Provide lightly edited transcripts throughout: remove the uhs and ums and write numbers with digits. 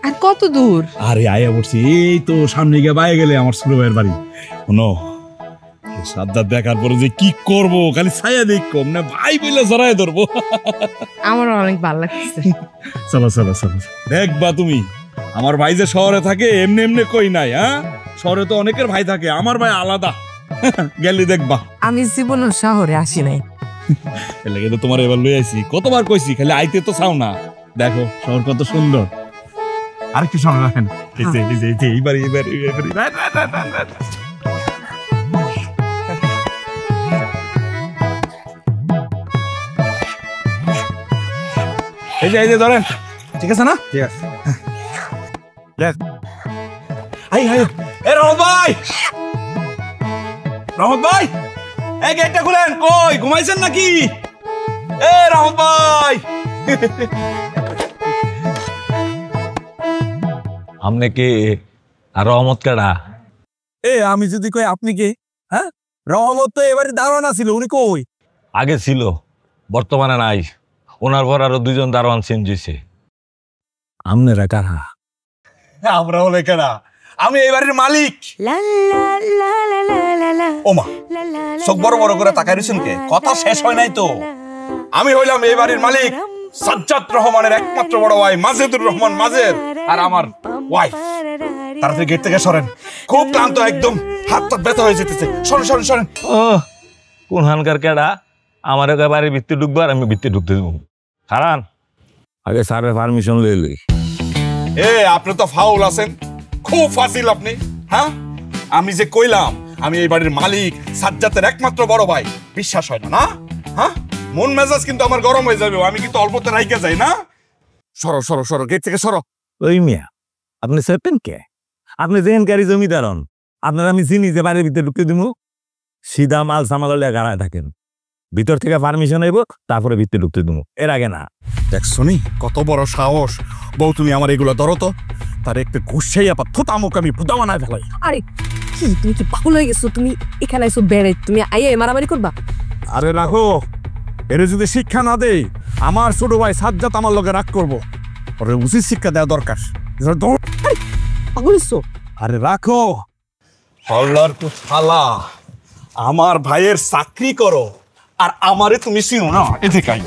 আর কত দূর? আরে আয়া বলছি এই তো সামনে গিয়ে বাইরে গেলে আমার ছোট ভাইয়ের বাড়ি। শোনো সাজ্জাদ দেখার পরে যে কি করব, খালি ছায়া দেখো না ভাই বলে জড়ায় ধরবো। আমার অনেক ভালো লাগছে। চলো চলো চলো, দেখবা তুমি আমার ভাই যে শহরে থাকে এমনি এমনি কই নাই। হ্যাঁ, শহরে তো অনেকের ভাই থাকে, আমার ভাই আলাদা। গেলি দেখবা। আমি জীবনে শহরে আসি নাই, এলাকে তো তোমার এবার লই আইছি, কতবার কইছি খালি আইতে তো চাও না। দেখো শহর কত সুন্দর। আর কি শহর রাখেন এইবার এই যে ধরেন, ঠিক আছে না? ঠিক আছে। রহমত ভাই, রহমত ভাই এই গেটটা খুলেন। কই ঘুমাইছেন নাকি? এ রহমত ভাই, আপনি কি আর রহমত কাটা? আমি যদি কই আপনি কে? হ্যাঁ, রহমত তো এবারে দারোয়ান ছিল, উনি কই? আগে ছিল, বর্তমানে নাই। ওনার পর আরো 2 জন দারোয়ান চেঞ্জ হয়েছে। আপনারা কারা? আমরা হলে কারা? আমি এই বাড়ির মালিক। ওমা চোখ বড় বড় করে তাকাই রয়েছেন কে? কথা শেষ হয় নাই তো। আমি হইলাম এই বাড়ির মালিক, সাজ্জাদ রহমানের একমাত্র বড় ভাই মাজেদুর রহমান মাজেদ, আর আমার ওয়াইফ। তাড়াতাড়ি গেট থেকে সরেন, খুব ক্লান্ত, একদম হাত টাত ব্যথা হয়ে যেতেছে। সরেন সরেন সরেন। ও কোন হানকার কেডা? আমার বাড়ির ভিতরে ঢুকবো আর আমি ভিতরে ঢুকতে দেবো। কারণ আগে স্যারের পারমিশন লই লই। আপনি তো ফাউল আছেন, খুব ফাসিল আপনি। হ্যাঁ, আমি যে কইলাম আমি এই বাড়ির মালিক, সাজ্জাদের একমাত্র বড় ভাই, বিশ্বাস হয় না? হ্যাঁ, মন মেজাজ কিন্তু আমার গরম হয়ে যাবে, আমি কিন্তু অল্পতে রাইকে যাই না। সরো সরো সরো, গেট থেকে সরো। ওই মিয়া আপনি সেপেন কে? আপনি জেনকারী জমিদার হন, আপনার আমি চিনি যে বাড়ির ভিতরে ঢুকতে দিব। সিধা মাল সামাল গাড়ায় থাকেন, ভিতর থেকে পারমিশন আইব, তারপরে ভিতরে ঢুকতে দিব, এর আগে না। দেখছো নি কত বড় সাহস? বউ তুমি আমার এগুলো ধরো তো, তার একটু ঘুষাই আবার থুতামুক আমি ভুদা বানায় ফেলাই। আরে কি তুমি কি পাগল হয়ে গেছো? তুমি এখানে এসো বেড়ে, তুমি আইয়ে মারামারি করবা? আরে রাখো, এর যদি শিক্ষা না দেই আমার ছোট ভাই সাজ্জাদ আমার লগে রাগ করবো। ওরে উচিত শিক্ষা দেওয়া দরকার। পাগল হইছো? আরে রাখো, হল্লার তো শালা, আমার ভাইয়ের চাকরি করো আর আমারে তুমি চিনো না। এদিকাই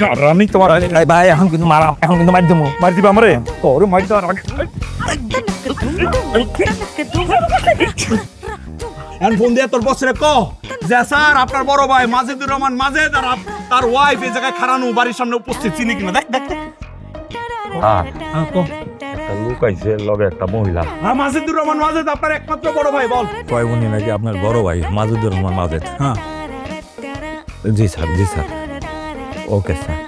কারণই তোমার ভাই এখন কিন্তু মারা, এখন কিন্তু মার দেবো। মার দিবা আমারে? তোর মার দেওয়ার আগে ফোন দিয়ে তোর বসরে ক যে স্যার আপনার বড় ভাই মাজেদুর রহমান মাজেদ আর তার ওয়াইফ এই জায়গায় খাড়ানো বাড়ির সামনে উপস্থিত, চিনি কিনা দেখ দেখ দেখ। লোক আইছে লগে একটা মহিলা। মাজেদুর রহমান মাজেদ আপনার একমাত্র বড় ভাই, বল। কয় উনি নাকি আপনার বড় ভাই মাজেদুর রহমান মাজেদ? হ্যাঁ জি স্যার, জি স্যার। Okay sir.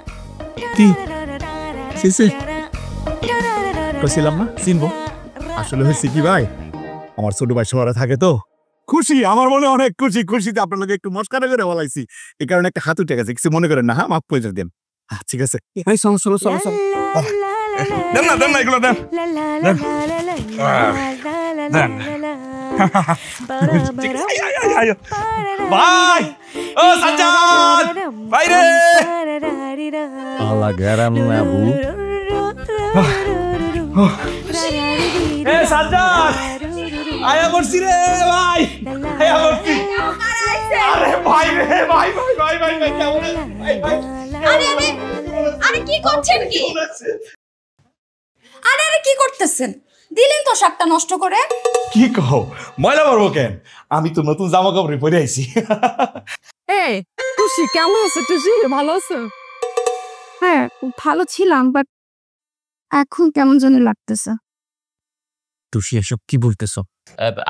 কি কইছিলাম না চিনবো? আসলে হয়েছে কি ভাই, আমার ছোট ভাই শহরে থাকে তো খুশি, আমার মনে অনেক খুশি। খুশিতে আপনার লোক একটু মস্কারা করে বলাইছি, এই কারণে একটা হাত উঠে গেছে, কিছু মনে করেন না। হ্যাঁ, মাফ করে দেন। ঠিক আছে, দেন না দেন না এগুলো দেন দেন। ভাই ও সাজ্জাদ ভাই রে, আলা গরম না বু। এ সাজ্জাদ আয়া বলছি রে ভাই, আয়া বলছি। আরে ভাই রে, ভাই ভাই ভাই ভাই ভাই কেমন আছেন ভাই? ভাই আরে আরে আরে কি করছেন কি? আরে আরে কি করতেছেন? দিলেন তো শাকটা নষ্ট করে। কি কও, ময়লা মারবো কেন? আমি তো নতুন জামা কাপড় পরে আইছি। এই খুশি কেমন আছো? তুই ভালো আছো? হ্যাঁ ভালো ছিলাম, বাট এখন কেমন যেন লাগতেছে। টুসি এসব কি বলতেছো?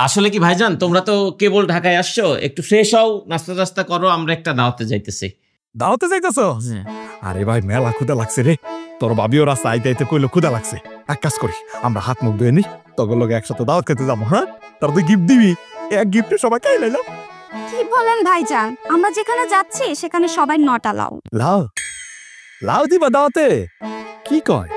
আসলে কি ভাইজান, তোমরা তো কেবল ঢাকায় আসছো, একটু ফ্রেশ হও, নাস্তা টাস্তা করো, আমরা একটা দাওয়াতে যাইতেছি। দাওয়াতে যাইতেছো? আরে ভাই মেলা ক্ষুদা লাগছে রে, তোর ভাবিও রাস্তা আইতে আইতে কইলো ক্ষুদা লাগছে। এক কাজ করি, আমরা হাত মুখ ধুয়ে নি, তখন লোক একসাথে দাওয়াত খেতে যাবো। হ্যাঁ, তার তুই গিফট দিবি, এক গিফটে সবাই খাই লাইলাম। কি বলেন ভাইজান, আমরা যেখানে যাচ্ছি সেখানে সবাই নটা লাউ। লাউ? লাউ দিবা দাওয়াতে? কি কয়,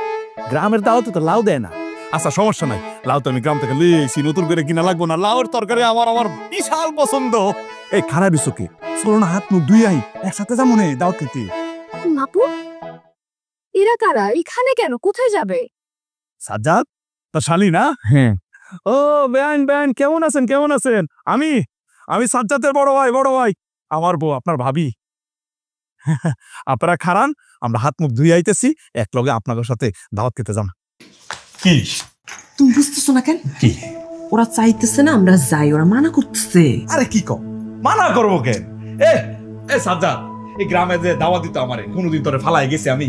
গ্রামের দাওয়াতে তো লাউ দেয় না। আচ্ছা সমস্যা নাই, লাউ তো আমি গ্রাম থেকে লিয়ে এসেছি, নতুন করে কিনা লাগবো না। লাউর তরকারি আমার আমার বিশাল পছন্দ। এই খানা বিশ্বকে চলো না, হাত মুখ ধুই আই, একসাথে যাবো না দাওয়াত খেতে। আপু এরা কারা? এখানে কেন? কোথায় যাবে? সাজ্জাদ তো শালি না? হ্যাঁ। ও বেআইন কেমন আছেন? আমি সাজ্জাদের বড় ভাই আমার বউ আপনার ভাবি। আপনারা খারান, আমরা হাত মুখ ধুই আইতেছি, এক লগে আপনাদের সাথে দাওয়াত খেতে যান। কি তুমি বুঝতেছো না কেন? কি ওরা চাইতেছে না আমরা যাই, ওরা মানা করতেছে। আরে কি কও, মানা করবো কেন? এ সাজ্জাদ, এই গ্রামে যে দাওয়াত দিত আমারে, কোনোদিন তোরে ফালাই গেছি আমি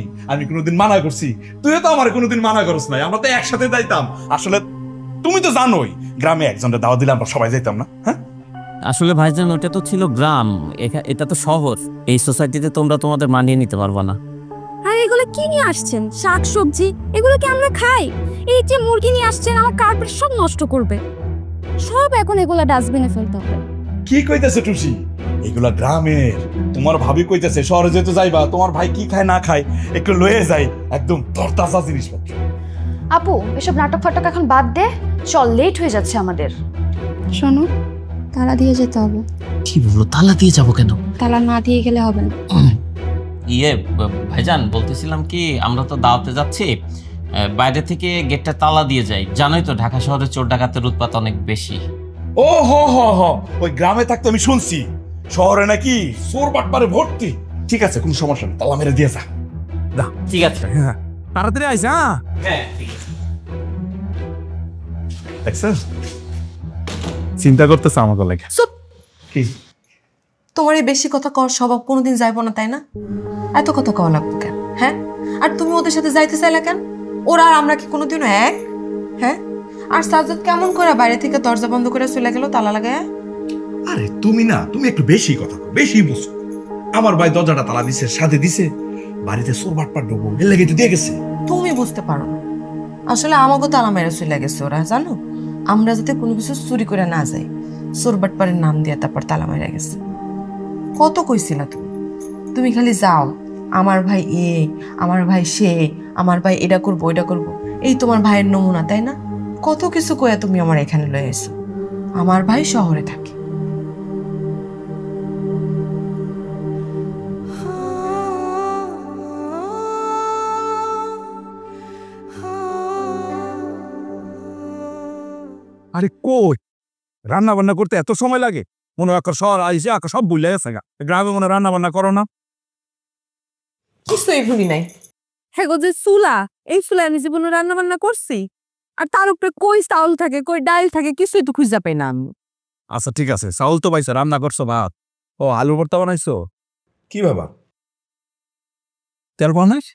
কোনোদিন মানা করছি? তুইও তো আমারে কোনোদিন মানা করছ নাই, আমরা তো একসাথে যাইতাম। আসলে তুমি তো জানোই গ্রামে একজনের দাওয়াত দিলে আমরা সবাই যাইতাম না। হ্যাঁ আসলে ভাইজান ওটা তো ছিল গ্রাম, এটা তো শহর। এই সোসাইটিতে তোমরা তোমাদের মানিয়ে নিতে পারবা না। আর এগুলো কি নিয়ে আসছেন? শাক সবজি এগুলো কি আমরা খাই? এই যে মুরগি নিয়ে আসছেন আমার কার্পেট সব নষ্ট করবে। সব এখন এগুলো ডাস্টবিনে ফেলতে হবে। কি কইতেছে টুসি? এগুলা গ্রামের। তোমার ভাবি কইতেছে শহরে যেতে যাইবা, তোমার ভাই কি খায় না খায় একটু লয়ে যাই, একদম তরতাজা জিনিসপত্র। আপু এসব নাটক ফাটক এখন বাদ দে, চল, লেট হয়ে যাচ্ছে আমাদের। শোনো, তালা দিয়ে যেতে হবে। কি বলো, তালা দিয়ে যাবো কেন? তালা না দিয়ে গেলে হবে না। ভাইজান বলতেছিলাম কি, আমরা তো দাওয়াতে যাচ্ছি, বাইরে থেকে গেটটা তালা দিয়ে যাই। জানোই তো ঢাকা শহরে চোর ডাকাতের উৎপাত অনেক বেশি। ও হ ওই গ্রামে থাকতে আমি শুনছি, শহরে নাকি চোর বাটপারে ভর্তি। ঠিক আছে, কোনো সমস্যা নেই, তালা মেরে দিয়ে যা। ঠিক আছে, তাড়াতাড়ি আইস। হ্যাঁ ঠিক আছে। দেখছেন, চিন্তা করতেছে আমাকে লাগে। চুপ! কি তোমার এই বেশি কথা কর স্বভাব কোনোদিন যাইব না, তাই না? এত কথা কওয়া লাগবে কেন? হ্যাঁ, আর তুমি ওদের সাথে যাইতে চাইলা কেন? ওরা আর আমরা কি কোনোদিনও এক? হ্যাঁ, আর সাজ্জাদ কেমন করে বাইরে থেকে দরজা বন্ধ করে চলে গেল তালা লাগায়? আরে তুমি একটু বেশি কথা কও, বেশি বুঝো। আমার ভাই দরজাটা তালা দিছে, সাথে দিছে, বাড়িতে চোর বাটপার ঢোকবো এর লেগে তো দিয়ে গেছে। তুমি বুঝতে পারো না, আসলে আমাকেও তালা মেরে চলে গেছে ওরা, জানো? আমরা যাতে কোনো কিছু চুরি করে না যাই, চোর বাটপারের নাম দিয়ে তারপর তালা মেরে গেছে। কত কইছিলা তুমি খালি যাও, আমার ভাই এ, আমার ভাই সে, আমার ভাই এটা করবো ওইটা করবো, এই তোমার ভাইয়ের নমুনা, তাই না? কত কিছু কইয়া তুমি আমার এখানে লয়ে এসো। আমার ভাই শহরে থাকে। আরে কই রান্না বান্না করতে এত সময় লাগে? মনে হয় শহর আইসে সব ভুলে গেছে। গ্রামে মনে রান্না বান্না করো না? কিছুই ভুলি নাই। হ্যাঁ গো, যে চুলা, এই চুলা আমি জীবনে রান্না বান্না করছি। আর তার উপরে কই চাউল থাকে, কই ডাল থাকে, কিছুই তো খুঁজা পাই না আমি। আচ্ছা ঠিক আছে, চাউল তো পাইছো, রান্না করছো ভাত। ও আলু ভর্তা বানাইছো? কি বাবা, তেল বানাইস?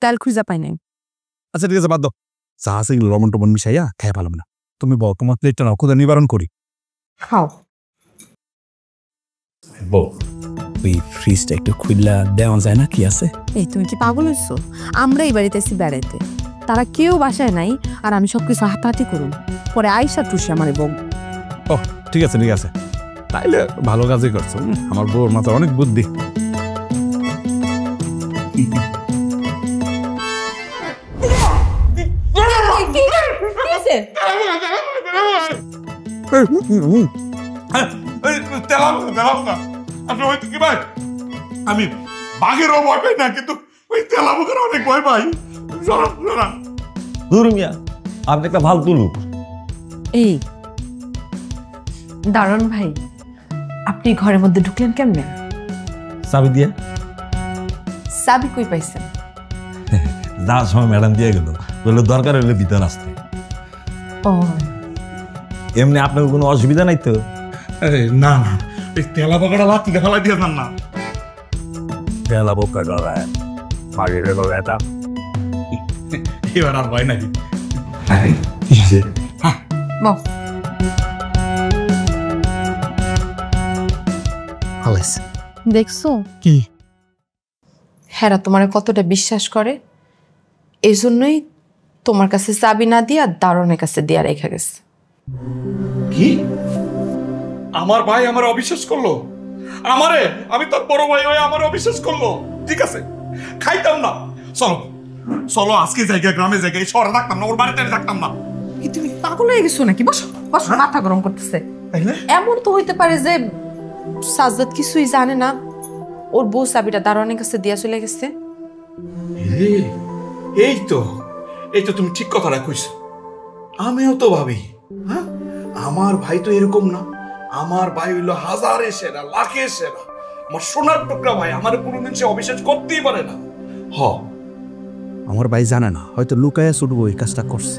তেল খুঁজা পাই নাই। আচ্ছা ঠিক আছে, বাদ দাও। চা আছে লবণ টবণ মিশাইয়া খাই পারলাম না। তুমি বল, তোমার প্লেটটা নাও, ক্ষুধা নিবারণ করি। খাও। বউ ওই ফ্রিজটা একটু খুললা দেওয়া যায় না? কি আছে? এই তুমি কি পাগল হইছো? আমরা এই বাড়িতে এসে বেড়াইতে, তারা কেউ বাসায় নাই, আর আমি সবকিছু হাতাহাতি করুন, পরে আইসা টুসি আমার বউ। ও ঠিক আছে তাইলে ভালো কাজই করছো। আমার বউর মাথায় অনেক বুদ্ধি। আমি বাঘেরও ভয় পাই না, কিন্তু ওই তেলাপোকার অনেক ভয় পাই। মিয়া, আপনি একটা ফালতু লোক। এই দারুণ ভাই, আপনি ঘরের মধ্যে ঢুকলেন কেমনে? চাবি দিয়ে। চাবি কই পাইছেন? যাওয়ার সময় ম্যাডাম দিয়ে গেল, বললো দরকার হলে ভিতরে আসতে। ও এমনি আপনার কোনো অসুবিধা নাই তো? না ওই তেলাপোকাটা লাত্তিতে ফেলাই দিয়ে যান না। তেলাপোকা ডরায়, বাঘের ডরায় এটা। এবার আর ভয় নাকি? বল। দেখছো কি হেরা তোমার কতটা বিশ্বাস করে, এই জন্যই তোমার কাছে চাবি না দিয়া দারুণের কাছে দিয়া রেখে গেছে। কি? আমার ভাই আমার অবিশ্বাস করলো? আমি তোর বড় ভাই হয়ে আমার অবিশ্বাস করলো? ঠিক আছে, খাইতাম না। চলো আজকে জায়গা, গ্রামে জায়গা, এই শহরে থাকতাম না, ওর বাড়িতে থাকতাম না। কি তুমি পাগল হয়ে গেছো নাকি? বসো বসো, মাথা গরম করতেছে। এমন তো হইতে পারে যে সাজ্জাদ কিছুই জানে না, ওর বউ চাবিটা দারোয়ানের কাছে দিয়া চলে গেছে। এই তো এই তো তুমি ঠিক কথাটা কইছো। আমিও তো ভাবি, হ্যাঁ, আমার ভাই তো এরকম না। আমার ভাই হইলো হাজারে সেরা, লাখে সেরা, আমার সোনার টুকরা ভাই। আমার কোনোদিন সে অবিশ্বাস করতেই পারে না। হ, আমার ভাই জানে না, হয়তো লুকায়া ছুটবো এই কাজটা করছে।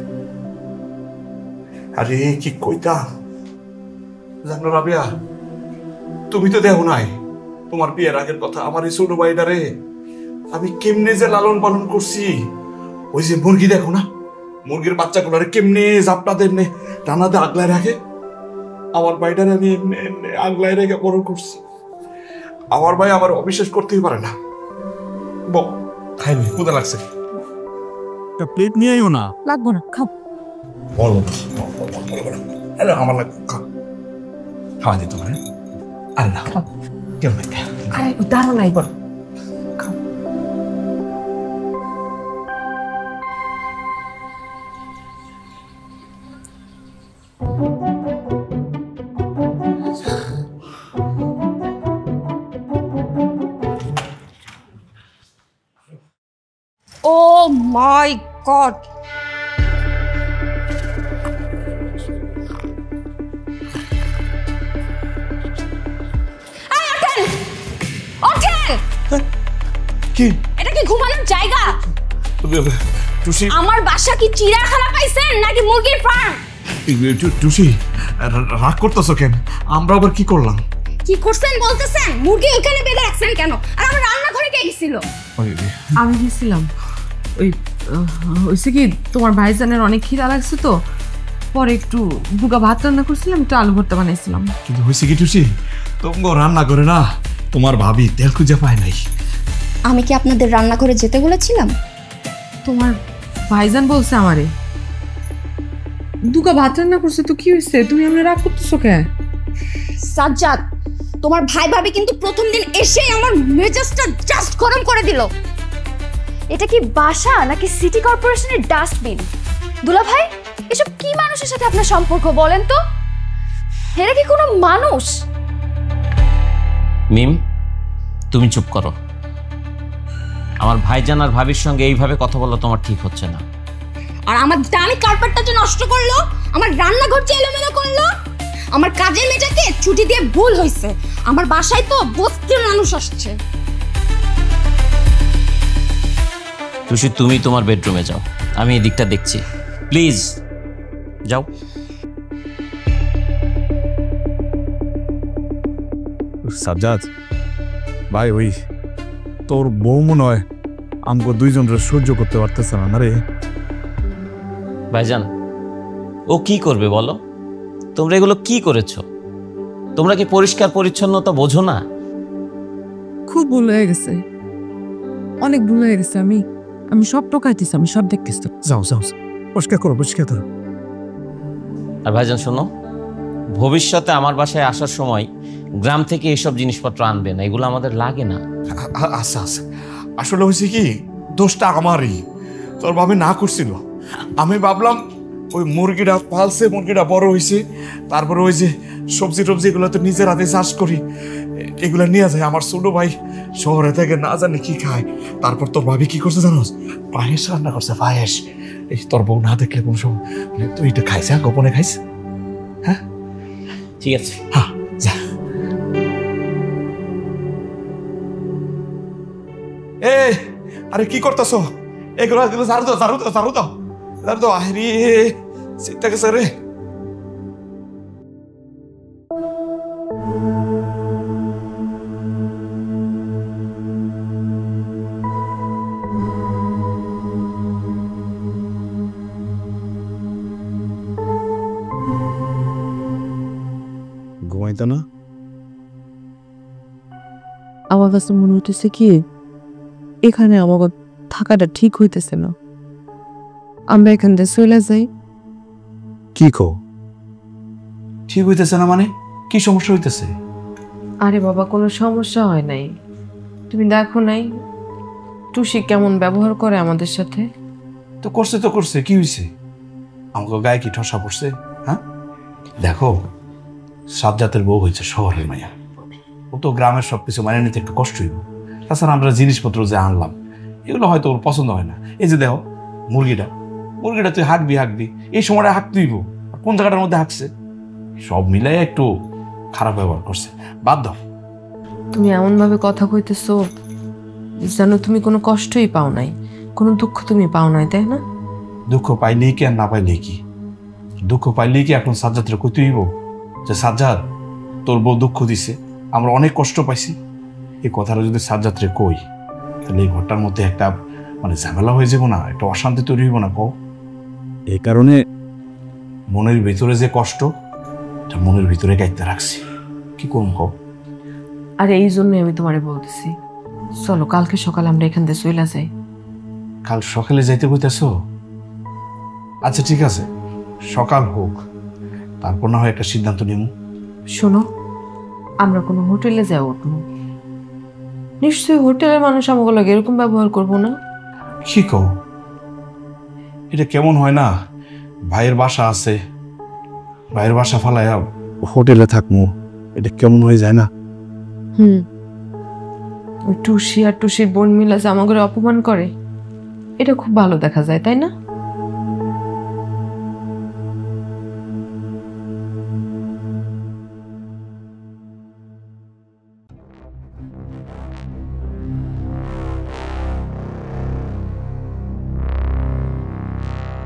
আরে কি কইতা জানো রাবিয়া, তুমি তো দেখো নাই তোমার বিয়ের আগের কথা। আমার এই ছোট ভাইটারে আমি কেমনে যে লালন পালন করছি। ওই যে মুরগি দেখো না, মুরগির বাচ্চাগুলারে কেমনে জাপটাতে এমনি টানাতে আগলায় রাখে, আমার ভাইটারে আমি এমনি এমনি আগলায় রেখে বড় করছি। আমার ভাই আমার অবিশ্বাস করতেই পারে না। খাইনি, ক্ষুধা লাগছে। একটা প্লেট নিয়ে আইও না। লাগবো না, খাও। হ্যালো, আমার লাগবে, খাওয়া দিত মানে আল্লাহ কেমন দাঁড়ো নাই বল। Oh my God! কি এটা কি ঘুমানোর জায়গা? টুসি, আমার বাসা কি চিড়িয়াখানা পাইছেন নাকি মুরগির ফার্ম? টুসি রাগ করতেছো কেন? আমরা আবার কি করলাম? কি করছেন বলতেছেন? মুরগি ওখানে বেঁধে রাখছেন কেন? আর আমার রান্নাঘরে কে গেছিল? আমি গেছিলাম। হয়েছে কি, তোমার ভাইজানের অনেক খিদা লাগছে তো, পরে একটু দুগা ভাত রান্না করছিলাম, একটু আলু ভর্তা বানাইছিলাম। কিন্তু হয়েছে কি টুসি, তোমার রান্না করে না তোমার ভাবি তেল খুঁজে পায় নাই। আমি কি আপনাদের রান্নাঘরে যেতে বলেছিলাম? তোমার ভাইজান বলছে আমারে দুগা ভাত রান্না করছে, তো কি হয়েছে? তুমি আমরা রাগ করতেছো কে? সাজ্জাদ, তোমার ভাই ভাবি কিন্তু প্রথম দিন এসেই আমার মেজাজটা জাস্ট গরম করে দিল। এটা কি বাসা নাকি সিটি কর্পোরেশনের ডাস্টবিন? দুলা ভাই, এসব কি মানুষের সাথে আপনার সম্পর্ক বলেন তো? এরা কি কোনো মানুষ? মিম, তুমি চুপ করো। আমার ভাইজান আর ভাবির সঙ্গে এইভাবে কথা বলা তোমার ঠিক হচ্ছে না। আর আমার দামি কার্পেটটা যে নষ্ট করলো, আমার রান্নাঘর যে এলোমেলো করলো, আমার কাজের মেয়েটাকে ছুটি দিয়ে ভুল হয়েছে। আমার বাসায় তো বস্তির মানুষ আসছে। টুসি, তুমি তোমার বেডরুমে যাও, আমি এই দিকটা দেখছি। প্লিজ যাও। সাজ্জাদ ভাই, ওই তোর বউ মনে হয় আমাকে দুইজনের সহ্য করতে পারতেছে না রে। ভাইজান, ও কি করবে বলো? তোমরা এগুলো কি করেছো? তোমরা কি পরিষ্কার পরিচ্ছন্নতা বোঝো না? খুব ভুল হয়ে গেছে, অনেক ভুল হয়ে গেছে। আমি সব টোকাইতেছি, আমি সব দেখতেছি। যাও যাও, পরিষ্কার করো, পরিষ্কার করো। আর ভাইজান শোনো, ভবিষ্যতে আমার বাসায় আসার সময় গ্রাম থেকে এইসব জিনিসপত্র আনবে না, এগুলো আমাদের লাগে না। আচ্ছা আচ্ছা, আসলে হয়েছে কি, দোষটা আমারই। তোর ভাবে না করছিল, আমি ভাবলাম ওই মুরগিটা পালছে, মুরগিটা বড় হয়েছে, তারপরে ওই যে সবজি টবজি এগুলো তো নিজের হাতে চাষ করি, এগুলো নিয়ে যায়। আমার ছোট ভাই শহরে থেকে না জানি কি খায়। তারপর তোর ভাবি কি করছে জানোস? পায়েস রান্না করছে, পায়েস। এই তোর বউ না দেখলে কোন সময় তুই এটা খাইছে, গোপনে খাইস? হ্যাঁ ঠিক আছে, হ্যাঁ যা। এ আরে কি করতেছো? এগুলো ঝাড়ু দাও, ঝাড়ু দাও, ঝাড়ু দাও, ঝাড়ু দাও। আরে চিন্তা গেছে রে। ঘুমাইতো না? আমার কাছে মনে হইতেছে কি, এখানে আমার থাকাটা ঠিক হইতেছে না। আমরা এখান থেকে চলে যাই। কি কো? ঠিক হইতেছে না মানে? কি সমস্যা হইতেছে? আরে বাবা, কোনো সমস্যা হয় নাই। তুমি দেখো নাই টুসি কেমন ব্যবহার করে আমাদের সাথে? তো করছে, কি হয়েছে? আমাকে গায়ে কি ঠসা পড়ছে? হ্যাঁ দেখো, সাজ্জাতের বউ হয়েছে শহরের মাইয়া, ও তো গ্রামের সবকিছু মানে নিতে একটু কষ্ট হইব। তাছাড়া আমরা জিনিসপত্র যে আনলাম এগুলো হয়তো ওর পছন্দ হয় না। এই যে দেখো মুরগিটা, মুরগিটা তুই হাঁকবি এই সময়টা হাঁক তুইব, কোন জায়গাটার মধ্যে হাঁকছে, সব মিলাই একটু খারাপ ব্যবহার করছে, বাদ দাও। তুমি এমনভাবে কথা কইতেছো যেন তুমি কোনো কষ্টই পাও নাই, কোনো দুঃখ তুমি পাও নাই, তাই না? দুঃখ পাইলেই কি আর না পাইলেই কি? দুঃখ পাইলেই কি এখন সাজ্জাদরে কইতে হইব যে সাজ্জাদ তোর বউ দুঃখ দিছে, আমরা অনেক কষ্ট পাইছি? এই কথাটা যদি সাজ্জাদরে কই তাহলে এই ঘরটার মধ্যে একটা মানে ঝামেলা হয়ে যাবো না, একটা অশান্তি তৈরি হইব না? কও। এই কারণে মনের ভিতরে যে কষ্ট এটা মনের ভিতরে গাইতে রাখছি, কি করুন কও। আর এই জন্যই আমি তোমারে বলতেছি, চলো কালকে সকালে আমরা এখান থেকে চলে যাই। কাল সকালে যাইতে কইতেছ? আচ্ছা ঠিক আছে, সকাল হোক, তারপর না হয় একটা সিদ্ধান্ত নিব। শোনো, আমরা কোনো হোটেলে যাই উঠবো, নিশ্চয়ই হোটেলের মানুষ আমাকে লাগে এরকম ব্যবহার করবো না। কি কও? এটা কেমন হয় না? ভাইয়ের বাসা আছে, ভাইয়ের বাসা ফালাইয়া হোটেলে থাকবো, এটা কেমন হয়ে যায় না? ওই টুসি আর টুসির বোন মিলা যে আমাকে অপমান করে, এটা খুব ভালো দেখা যায়, তাই না?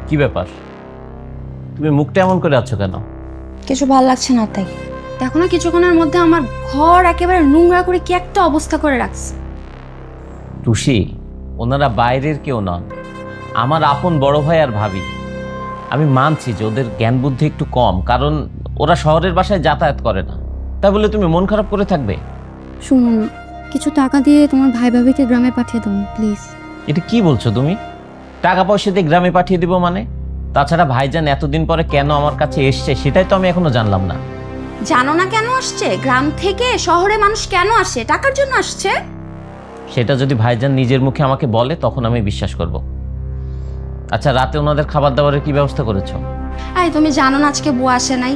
কি ব্যাপার, তুমি মুখটা এমন করে আছো কেন? কিছু ভালো লাগছে না তাই। দেখো না কিছুক্ষণের মধ্যে আমার ঘর একেবারে নোংরা করে কি একটা অবস্থা করে রাখছে। টুসি, ওনারা বাইরের কেউ নন, আমার আপন বড় ভাই আর ভাবি। আমি মানছি যে ওদের জ্ঞান বুদ্ধি একটু কম, কারণ ওরা শহরের বাসায় যাতায়াত করে না, তাই বলে তুমি মন খারাপ করে থাকবে? শুনুন, কিছু টাকা দিয়ে তোমার ভাই ভাবিকে গ্রামে পাঠিয়ে দাও প্লিজ। এটা কি বলছো তুমি? টাকা পয়সা দিয়ে গ্রামে পাঠিয়ে দিব মানে? তাছাড়া ভাইজান এতদিন পরে কেন আমার কাছে এসছে সেটাই তো আমি এখনো জানলাম না। জানো না কেন আসছে? গ্রাম থেকে শহরে মানুষ কেন আসে? টাকার জন্য আসছে। সেটা যদি ভাইজান নিজের মুখে আমাকে বলে তখন আমি বিশ্বাস করব। আচ্ছা, রাতে ওনাদের খাবার দাবারের কি ব্যবস্থা করেছো? এই তুমি জানো না আজকে বুয়া আসে নাই,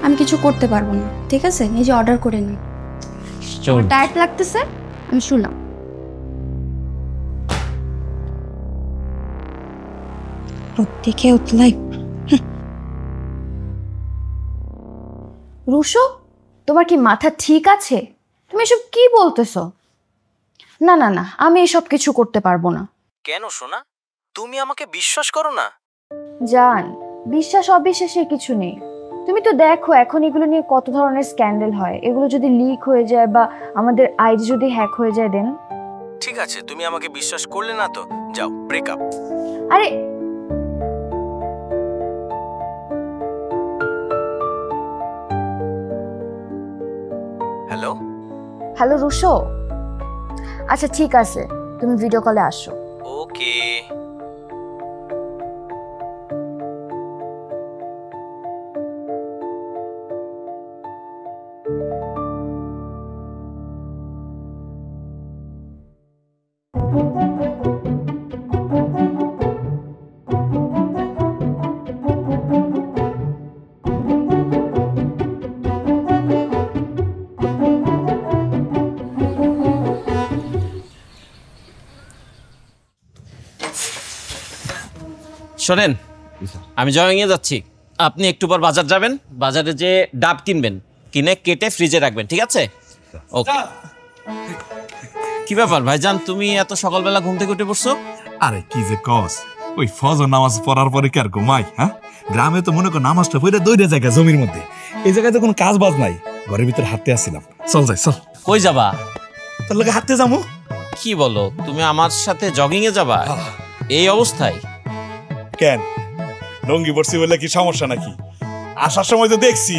আমি কিছু করতে পারবো না, ঠিক আছে? নিজে অর্ডার করে নিই। টায়ার্ড লাগতেছে, আমি শুনলাম। প্রত্যেকে উতলাই। রুশো, তোমার কি মাথা ঠিক আছে? তুমি এসব কি বলতেছো? না না না, আমি এসব কিছু করতে পারবো না। কেন সোনা, তুমি আমাকে বিশ্বাস করো না? জান, বিশ্বাস অবিশ্বাসের কিছু নেই। তুমি তো দেখো এখন এগুলো নিয়ে কত ধরনের স্ক্যান্ডাল হয়, এগুলো যদি লিক হয়ে যায় বা আমাদের আইডি যদি হ্যাক হয়ে যায় দেন। ঠিক আছে, তুমি আমাকে বিশ্বাস করলে না তো যাও, ব্রেকআপ। আরে হ্যালো হ্যালো রুশো, আচ্ছা ঠিক আছে, তুমি ভিডিও কলে আসো। ওকে। শোনেন, আমি জয়িংয়ে যাচ্ছি, আপনি একটু পর বাজার যাবেন, বাজারে যে ডাব কিনবেন, কিনে কেটে ফ্রিজে রাখবেন, ঠিক আছে? ওকে। কি ব্যাপার ভাইজান, তুমি এত সকালবেলা ঘুম থেকে উঠে পড়ছো? আরে কি যে কস, ওই ফজর নামাজ পড়ার পরে কি আর ঘুমাই? হ্যাঁ, গ্রামে তো মনে করো নামাজটা পড়ে দৌড়ে জায়গা জমির মধ্যে, এই জায়গায় তো কোনো কাজ বাজ নাই, ঘরের ভিতরে হাঁটতে আসছিলাম। চল যাই, চল। কই যাবা? তোর লোকে হাঁটতে যাবো। কি বলো, তুমি আমার সাথে জগিং এ যাবা এই অবস্থায়? কেন, লুঙ্গি পরছি বলে কি সমস্যা নাকি? আসার সময় তো দেখছি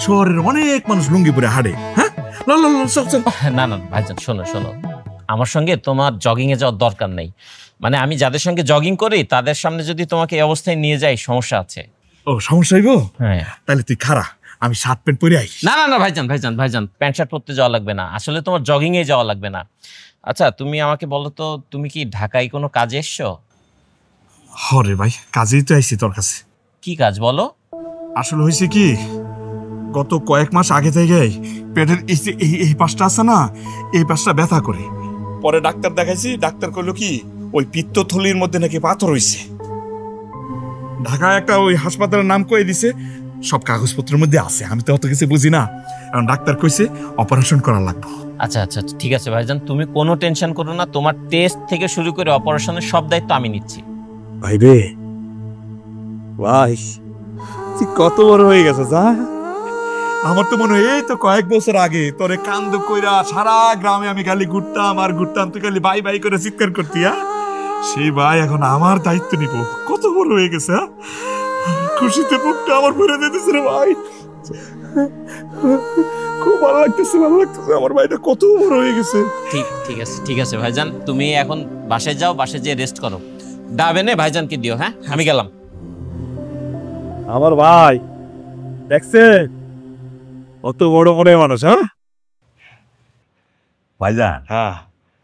শহরের অনেক মানুষ লুঙ্গি পরে হাঁটে। হ্যাঁ, না না ভাইজান, শোনো শোনো, আমার সঙ্গে তোমার জগিং এ যাওয়ার দরকার নেই। মানে আমি যাদের সঙ্গে জগিং করি তাদের সামনে যদি তোমাকে এই অবস্থায় নিয়ে যাই, সমস্যা আছে। ও সমস্যা হইব? হ্যাঁ। তাহলে তুই খারা, আমি শার্ট প্যান্ট পরে আই। না না না ভাইজান, ভাইজান ভাইজান প্যান্ট শার্ট পরতে যাওয়া লাগবে না, আসলে তোমার জগিং এ যাওয়া লাগবে না। আচ্ছা, তুমি আমাকে বলো তো, তুমি কি ঢাকায় কোনো কাজে এসছো? হরে ভাই, কাজেই তো আইছি তোর কাছে। কি কাজ বলো? আসলে হয়েছে কি, গত কয়েক মাস আগে থেকে পেটের এই পাশটা আছে না, এই পাশটা ব্যথা করে। পরে ডাক্তার দেখাইছি, ডাক্তার কইলো কি ওই পিত্তথলির মধ্যে নাকি পাথর হইছে। ঢাকায় একটা ওই হাসপাতালের নাম কয়ে দিছে, সব কাগজপত্রের মধ্যে আছে। আমি তো অত কিছু বুঝি না, কারণ ডাক্তার কইছে অপারেশন করা লাগবে। আচ্ছা আচ্ছা ঠিক আছে ভাইজান, তুমি কোনো টেনশন করো না, তোমার টেস্ট থেকে শুরু করে অপারেশনের সব দায়িত্ব আমি নিচ্ছি। ভাই রে ভাই, তুই কত বড় হয়ে গেছে যা। আমার তো মনে হয় এই তো কয়েক বছর আগে তোরে কান্দ কইরা সারা গ্রামে আমি খালি ঘুরতাম আর ঘুরতাম, তুই খালি বাই বাই করে চিৎকার করতি। সেই ভাই এখন আমার দায়িত্ব নিব, কত বড় হয়ে গেছে। খুশিতে বুকটা আমার ভরে দিতেছে রে ভাই, খুব ভালো লাগতেছে, ভালো লাগতেছে। আমার ভাইটা কত বড় হয়ে গেছে। ঠিক আছে ভাইজান, তুমি এখন বাসায় যাও, বাসায় যেয়ে রেস্ট করো। ডাবে নে ভাইজানকে দিও। হ্যাঁ আমি গেলাম। আমার ভাই দেখছে কত বড় বড় মানুষ। হ্যাঁ ভাইজান,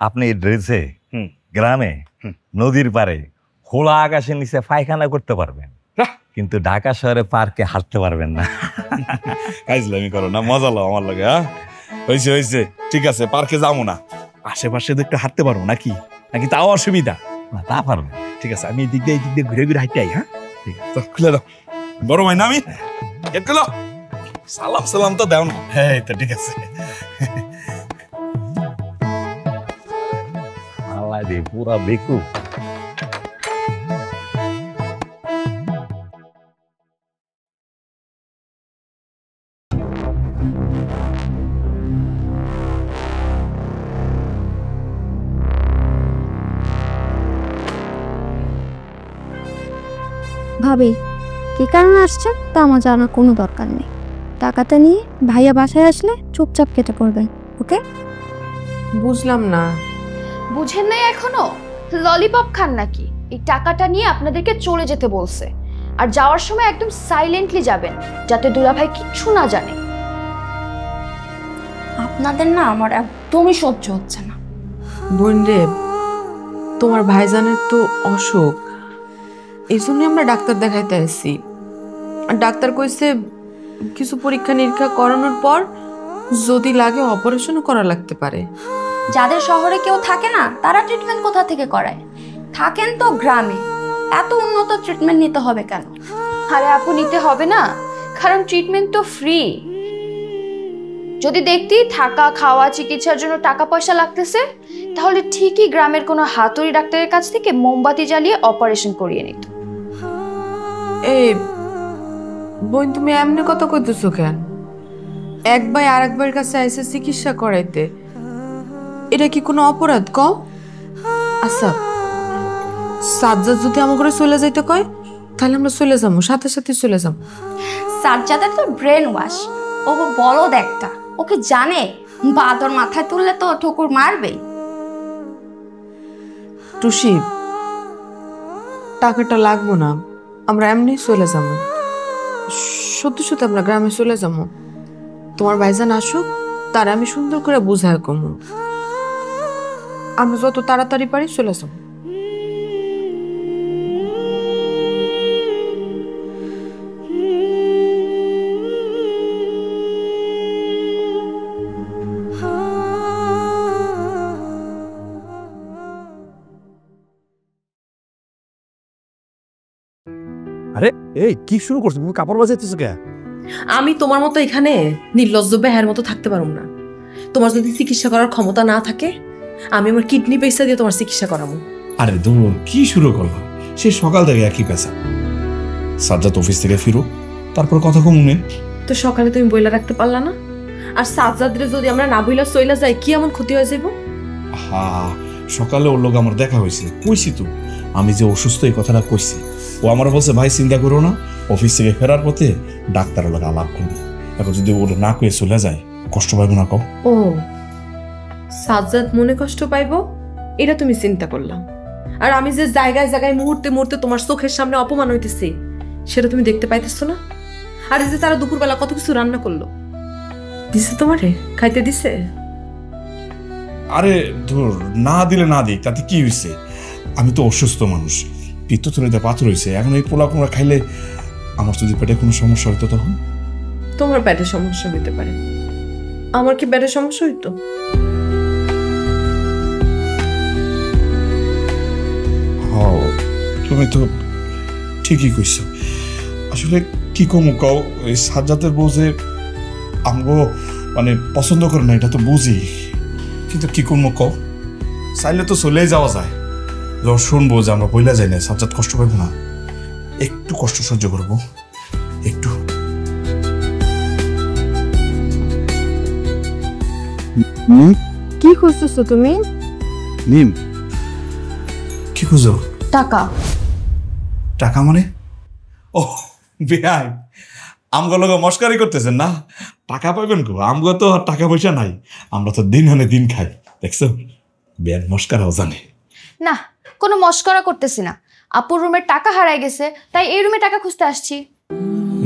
আপনি এই ড্রেসে গ্রামে নদীর পারে খোলা আকাশের নিচে পায়খানা করতে পারবেন, কিন্তু ঢাকা শহরে পার্কে হাঁটতে পারবেন না। কাজলামি করো না, মজা লো আমার লাগে। হয়েছে হয়েছে, ঠিক আছে, পার্কে যাবো না, আশেপাশে একটু হাঁটতে পারবো নাকি নাকি তাও অসুবিধা? না তা পারবেন। ঠিক আছে, আমি এই দিক দিয়ে ঘুরে ঘুরে হাঁটতে আই। হ্যাঁ ঠিক আছে, তো খুলে দাও। বড় ভাই না আমি খুলো, সালাম সালাম তো দাও না। হ্যাঁ তো ঠিক আছে। আল্লাহ রে পুরা বেকু। ভাবি কি কারণে আসছেন তা আমার জানার কোনো দরকার নেই। টাকাটা নিয়ে ভাইয়া বাসায় আসলে চুপচাপ কেটে পড়বেন, ওকে? বুঝলাম না। বুঝেন নাই এখনো? ললিপপ খান নাকি? এই টাকাটা নিয়ে আপনাদেরকে চলে যেতে বলছে, আর যাওয়ার সময় একদম সাইলেন্টলি যাবেন, যাতে দুলাভাই কিচ্ছু না জানে। আপনাদের না আমার একদমই সহ্য হচ্ছে না। বোন রে, তোমার ভাইজানের তো অসুখ, এই জন্য আমরা ডাক্তার দেখাইতে আসছি। আর ডাক্তার কইছে কিছু পরীক্ষা নিরীক্ষা করানোর পর যদি লাগে অপারেশনও করা লাগতে পারে। যাদের শহরে কেউ থাকে না, তারা ট্রিটমেন্ট কোথা থেকে করায়? থাকেন তো গ্রামে, এত উন্নত ট্রিটমেন্ট নিতে হবে কেন? আরে আপু, নিতে হবে না, কারণ ট্রিটমেন্ট তো ফ্রি। যদি দেখতি থাকা খাওয়া চিকিৎসার জন্য টাকা পয়সা লাগতেছে, তাহলে ঠিকই গ্রামের কোনো হাতুড়ি ডাক্তারের কাছ থেকে মোমবাতি জ্বালিয়ে অপারেশন করিয়ে নিত। এই বোন, তুমি এমনি কথা কইতেছো কেন? এক ভাই আর এক ভাইয়ের কাছে আইসে চিকিৎসা করাইতে, এটা কি কোনো অপরাধ কও? আচ্ছা, সাজ্জাদ যদি আমার করে চলে যাইতে কয়, তাহলে আমরা চলে যাবো, সাথে সাথে চলে যাবো। সাজ্জাদের তো ব্রেন ওয়াশ, ও বলদ একটা, ওকে জানে বাদর মাথায় তুললে তো ঠুকুর মারবেই। টুসি, টাকাটা লাগবো না, আমরা এমনি চলে যাবো। সত্যি সত্যি আমরা গ্রামে চলে যাবো। তোমার ভাইজান আসুক, তার আমি সুন্দর করে বুঝায় কমু। আমরা যত তাড়াতাড়ি পারি চলে যাবো। আরে এই কি শুরু করছো? তুমি কাপড় বাজাইতেছো কে? আমি তোমার মতো এখানে নির্লজ্জ বেহার মতো থাকতে পারবো না। তোমার যদি চিকিৎসা করার ক্ষমতা না থাকে, আমি আমার কিডনি পয়সা দিয়ে তোমার চিকিৎসা করাবো। আরে দূর, কি শুরু করলাম? সে সকাল থেকে একই পেশা। সাজ্জাদ অফিস থেকে ফিরো, তারপর কথা কমুনে। তো সকালে তুমি বইলা রাখতে পারলা না? আর সাজ্জাদরে যদি আমরা না বইলা চইলা যাই, কি এমন ক্ষতি হয়ে যাইব? হ্যাঁ, সকালে ওর লোক আমার দেখা হয়েছে, কইছি তো আমি যে অসুস্থ এই কথাটা কইছি। ও আমার বলছে ভাই চিন্তা করো না, অফিস থেকে ফেরার পথে ডাক্তারের লোক আলাপ করবে। এখন যদি ওটা না কয়ে চলে যায়, কষ্ট পাইব না কও? ও, সাজ্জাদ মনে কষ্ট পাইব এটা তুমি চিন্তা করলাম। আর আমি যে জায়গায় জায়গায় মুহূর্তে মুহূর্তে তোমার চোখের সামনে অপমান হইতেছি, সেটা তুমি দেখতে পাইতেছো না? আর এই যে তারা দুপুরবেলা কত কিছু রান্না করলো, দিছে তোমারে খাইতে দিছে? আরে ধর, না দিলে না দিক, তাতে কি হয়েছে? আমি তো অসুস্থ মানুষ, পিত্তথলিতে পাথর হয়েছে। এখন এই পোলা কুমড়া খাইলে আমার যদি পেটে কোনো সমস্যা হইতো তখন? তোমার পেটে সমস্যা হইতে পারে, আমার কি পেটে সমস্যা হইতো? হ্যাঁ, তুমি তো ঠিকই কইছো। আসলে কি কমু কও, ওই সাজ্জাদের বউ যে আমগো মানে পছন্দ করে না এটা তো বুঝি, কিন্তু কি করবো কও, চাইলে তো চলেই যাওয়া যায়। যখন শুনবো যে আমরা বইলা যাই না, সাজ্জাদ কষ্ট পাইব না? একটু কষ্ট সহ্য করবো, একটু। কি খুঁজতেছো তুমি? নিম কি খুঁজো? টাকা। টাকা মানে? ও বেয়াই, আমগো লোক মস্কারি করতেছেন না? টাকা পাইবেন কো? আমগো তো টাকা পয়সা নাই, আমরা তো দিন আনে দিন খাই, দেখছো? বেয়াই মস্কারাও জানে না, কোনো মস্করা করতেছি না। আপুর রুমের টাকা হারাই গেছে, তাই এই রুমে টাকা খুঁজতে আসছি।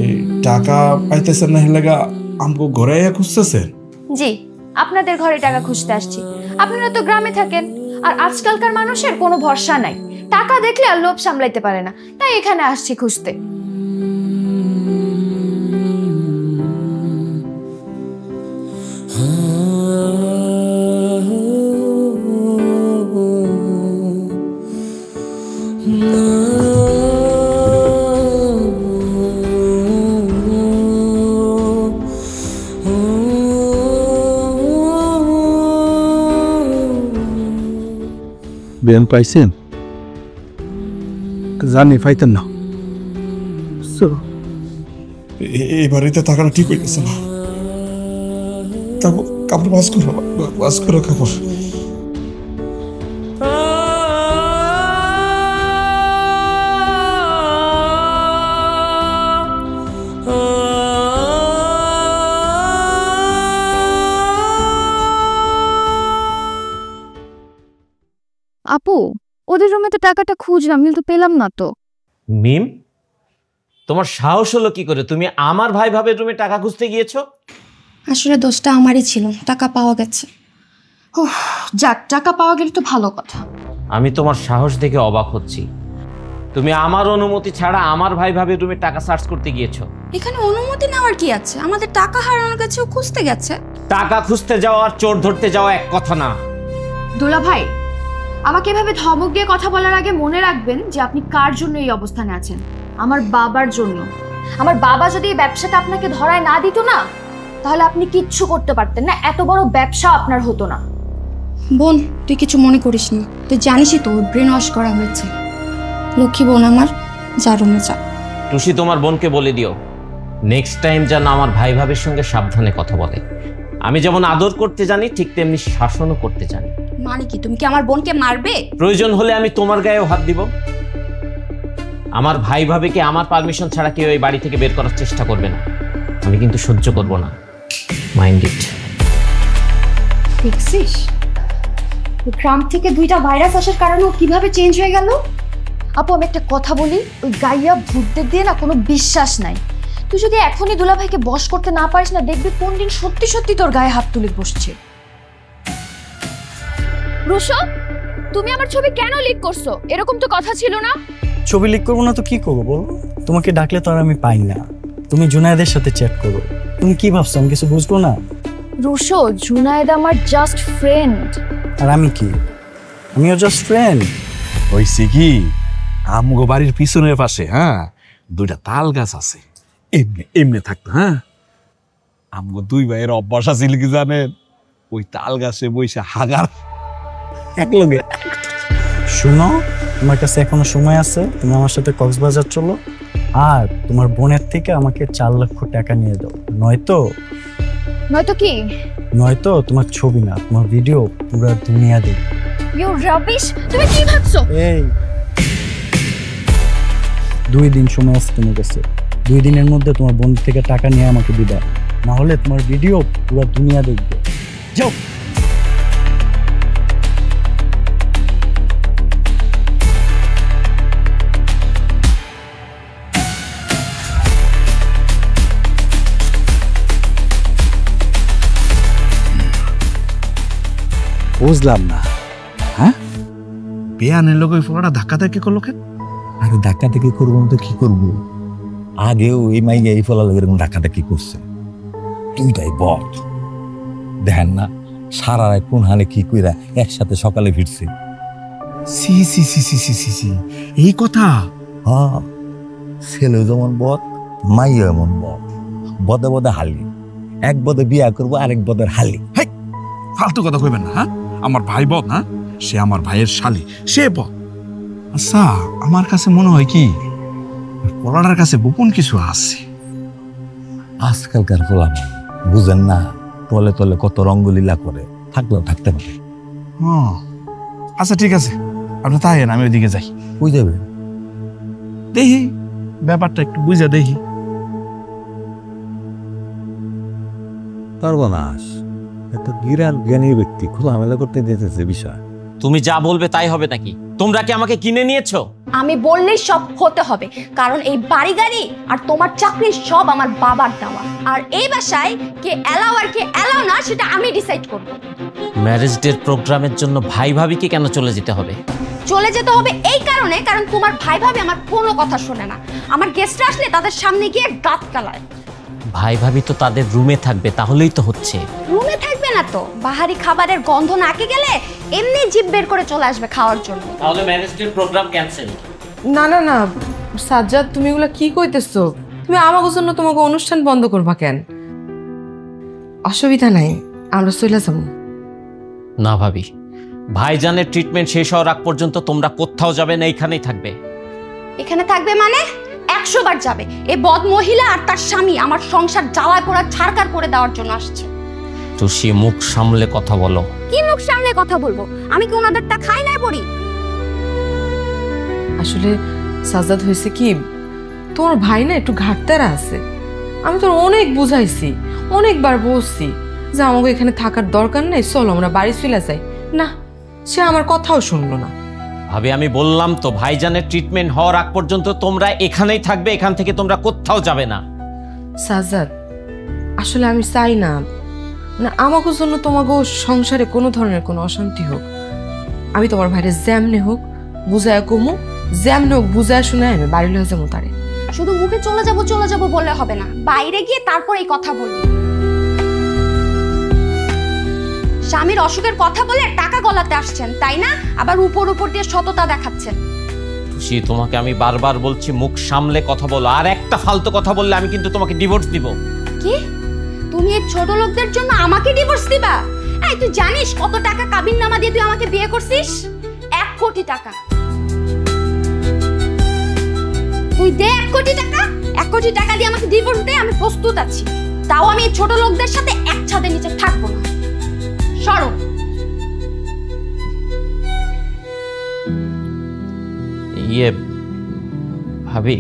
এই টাকা পাইতেছেন না হেলেগা আমগো ঘরে খুঁজতেছেন? জি, আপনাদের ঘরে টাকা খুঁজতে আসছি। আপনারা তো গ্রামে থাকেন, আর আজকালকার মানুষের কোনো ভরসা নাই, টাকা দেখলে আর লোভ সামলাইতে পারে না, তাই এখানে আসছি খুঁজতে। বেন পাইছেন? জানি পাইতেন না। এই বাড়িতে থাকাটা ঠিক হইতেছে না। কাপড় বাস করো কাপড়। আপু, ওদের রুমে তো টাকাটা খুঁজলাম কিন্তু পেলাম না তো। মিম, তোমার সাহস হলো কি করে? তুমি আমার ভাই ভাবের রুমে টাকা খুঁজতে গিয়েছো? আসলে দোষটা আমারই ছিল, টাকা পাওয়া গেছে। যাক, টাকা পাওয়া গেলে তো ভালো কথা। আমি তোমার সাহস দেখে অবাক হচ্ছি। তুমি আমার অনুমতি ছাড়া আমার ভাই ভাবের রুমে টাকা সার্চ করতে গিয়েছো? এখানে অনুমতি নেওয়ার কি আছে? আমাদের টাকা হারানোর কাছে ও খুঁজতে গেছে। টাকা খুঁজতে যাওয়া আর চোর ধরতে যাওয়া এক কথা না। দুলা ভাই, আমাকে এভাবে ধমক দিয়ে কথা বলার আগে মনে রাখবেন যে আপনি কার জন্য এই অবস্থানে আছেন। আমার বাবার জন্য। আমার বাবা যদি এই ব্যবসাটা আপনাকে ধরায় না দিত না, তাহলে আপনি কিচ্ছু করতে পারতেন না, এত বড় ব্যবসা আপনার হতো না। বোন, তুই কিছু মনে করিস না, তুই জানিসই তো ব্রেন ওয়াশ করা হয়েছে। লক্ষ্মী বোন আমার, যা রুমে যা। টুসি, তোমার বোনকে বলে দিও নেক্সট টাইম যেন আমার ভাই ভাবের সঙ্গে সাবধানে কথা বলে। আমি যেমন আদর করতে জানি, ঠিক তেমনি শাসনও করতে জানি। মানে কি, তুমি কি আমার বোনকে মারবে? প্রয়োজন হলে আমি তোমার গায়েও হাত দিব। আমার ভাই ভাবিকে আমার পারমিশন ছাড়া কেউ এই বাড়ি থেকে বের করার চেষ্টা করবে না। আমি কিন্তু সহ্য করব না, মাইন্ড ইট। দেখছিস গ্রাম থেকে 2টা ভাইরাস আসার কারণে ও কিভাবে চেঞ্জ হয়ে গেল। আপু, আমি একটা কথা বলি, ওই গাইয়া ভূতদের দিয়ে না কোনো বিশ্বাস নাই। তুই যদি এখনই দুলা ভাইকে বশ করতে না পারিস না, দেখবি কোন দিন সত্যি সত্যি তোর গায়ে হাত তুলে বসছে। রুশো, তুমি আমার ছবি কেন লিক করছো? এরকম তো কথা ছিল না। ছবি লিক করবো না তো কি করবো বলো? তোমাকে ডাকলে তো আর আমি পাই না। তুমি জুনায়েদের সাথে চ্যাট করো। তুমি কি ভাবছো আমি কিছু বুঝবো না? রুশো, জুনায়েদ আমার জাস্ট ফ্রেন্ড। আর আমি কি? আমিও জাস্ট ফ্রেন্ড। হইছে কি, আমগো বাড়ির পিছনের পাশে 2টা তাল গাছ আছে, এমনি এমনি থাকতো। আমগো 2 ভাইয়ের অভ্যাস আছিল কি জানেন? ওই তাল গাছে বইসা হাগার একলগে। শুনো, তোমার কাছে এখনো সময় আছে, তুমি আমার সাথে কক্সবাজার চলো, আর তোমার বোনের থেকে আমাকে 4 লক্ষ টাকা নিয়ে দাও। নয়তো কি? নয়তো তোমার ছবি না, তোমার ভিডিও পুরো দুনিয়া দেখবে। ইউ রাবিশ, তুমি কি ভাবছো? এই 2 দিন সময় আছে তোমার কাছে। 2 দিনের মধ্যে তোমার বোন থেকে টাকা নিয়ে আমাকে দিবা, না হলে তোমার ভিডিও পুরো দুনিয়া দেখবে। যাও। বুঝলাম না, বেয়ানের লোক ওই ফোলাটা ধাক্কা ধাক্কি করলো কেন? আরে ধাক্কা ধাক্কি করবো না তো কি করবো? আগেও এই মাইয়া এই ফলা লোক এরকম ধাক্কা ধাক্কি করছে। তুই তাই বল, দেখেন না সারা রাত কোন হানে কি কইরা একসাথে সকালে ফিরছে। সি সি সি সি সি সি, এই কথা? হ্যাঁ, ছেলে যেমন বদ মাইয়া এমন বদে বদে হালি, এক বদে বিয়া করবো আরেক বদের হালি। ফালতু কথা কইবেন না। হ্যাঁ, আমার ভাই বদ না, সে আমার ভাইয়ের শালি, সে বদ। আচ্ছা, আমার কাছে মনে হয় কি পোলাটার কাছে গোপন কিছু আছে। আজকালকার পোলা বুঝেন না, তলে তলে কত রঙ্গলীলা করে, থাকলেও থাকতে পারে। আচ্ছা ঠিক আছে, আপনি তাই আমি ওইদিকে যাই। কই যাবে? দেখি ব্যাপারটা একটু বুঝা দেখি। সর্বনাশ, এত গিরান জ্ঞানী ব্যক্তি খোলামেলা করতে দিতেছে বিষয়। তুমি যা বলবে তাই হবে নাকি? তোমরা কি আমাকে কিনে নিয়েছো? আমি বললেই সব হতে হবে, কারণ এই বাড়ি গাড়ি আর তোমার চাকরি সব আমার বাবার দেওয়া। আর এই বাসায় কে এলাও আর কে এলাও না সেটা আমি ডিসাইড করব। ম্যারেজ ডের প্রোগ্রামের জন্য ভাই ভাবিকে কেন চলে যেতে হবে? চলে যেতে হবে এই কারণে, কারণ তোমার ভাই ভাবি আমার কোনো কথা শোনে না। আমার গেস্টরা আসলে তাদের সামনে গিয়ে দাঁত কালায়। ভাই ভাবি তো তাদের রুমে থাকবে, তাহলেই তো হচ্ছে। রুমে থাকবে না তো, বাহারি খাবারের গন্ধ নাকে গেলে এমনি জিভ বের করে চলে আসবে খাওয়ার জন্য। তাহলে ম্যারেজ ডের প্রোগ্রাম ক্যান্সেল। না না না সাজ্জাদ, তুমি এগুলা কি কইতেছো? তুমি আমাকে জন্য তোমাকে অনুষ্ঠান বন্ধ করবা কেন? অসুবিধা নাই, আমরা চলে যাব। না ভাবি, ভাইজানের ট্রিটমেন্ট শেষ হওয়ার আগ পর্যন্ত তোমরা কোথাও যাবে না, এইখানেই থাকবে। এখানে থাকবে মানে 100 বার যাবে। এই বদ মহিলা আর তার স্বামী আমার সংসার জ্বালায় পোড়া ছাড়কার করে দেওয়ার জন্য আসছে। তুষি, মুখ সামলে কথা বলো। কি মুখ সামলে কথা বলবো? আমি কি ওনাদেরটা খাই না পড়ি? আসলে সাজ্জাদ, হয়েছে কি, তোমার ভাই না একটু ঘাটতারা আছে। আমি তোর অনেক বুঝাইছি, অনেকবার বলছি যে আমাকে এখানে থাকার দরকার নেই, চলো আমরা বাড়ি চলে যাই। না, সে আমার কথাও শুনলো না। ভাবি, আমি বললাম তো ভাইজানের ট্রিটমেন্ট হওয়ার আগ পর্যন্ত তোমরা এখানেই থাকবে, এখান থেকে তোমরা কোথাও যাবে না। সাজ্জাদ, আসলে আমি চাই না মানে আমাকে জন্য তোমাকে সংসারে কোনো ধরনের কোনো অশান্তি হোক। আমি তোমার ভাইরে যেমনে হোক বুঝায় কমু, যেমনে হোক বুঝায় শুনে আমি বাড়ি লয়ে যাবো তারে। শুধু মুখে চলে যাবো বললে হবে না, বাইরে গিয়ে তারপর এই কথা বলবি। স্বামীর অসুখের কথা বলে টাকা গলাতে আসছেন তাই না? আবার উপর উপর দিয়ে সততা দেখাচ্ছেন। তুষি, তোমাকে আমি বারবার বলছি মুখ সামলে কথা বলো, আর একটা ফালতু কথা বললে আমি কিন্তু তোমাকে ডিভোর্স দিব। কি? তুমি এই ছোট লোকদের জন্য আমাকে ডিভোর্স দিবা? এই তুই জানিস কত টাকা কাবিননামা দিয়ে তুই আমাকে বিয়ে করছিস? 1 কোটি টাকা। তুই দে 1 কোটি টাকা, 1 কোটি টাকা দিয়ে আমাকে ডিভোর্স দে, আমি প্রস্তুত আছি। তাও আমি এই ছোট লোকদের সাথে এক ছাদের নিচে থাকবো না। সরো। ভাবি,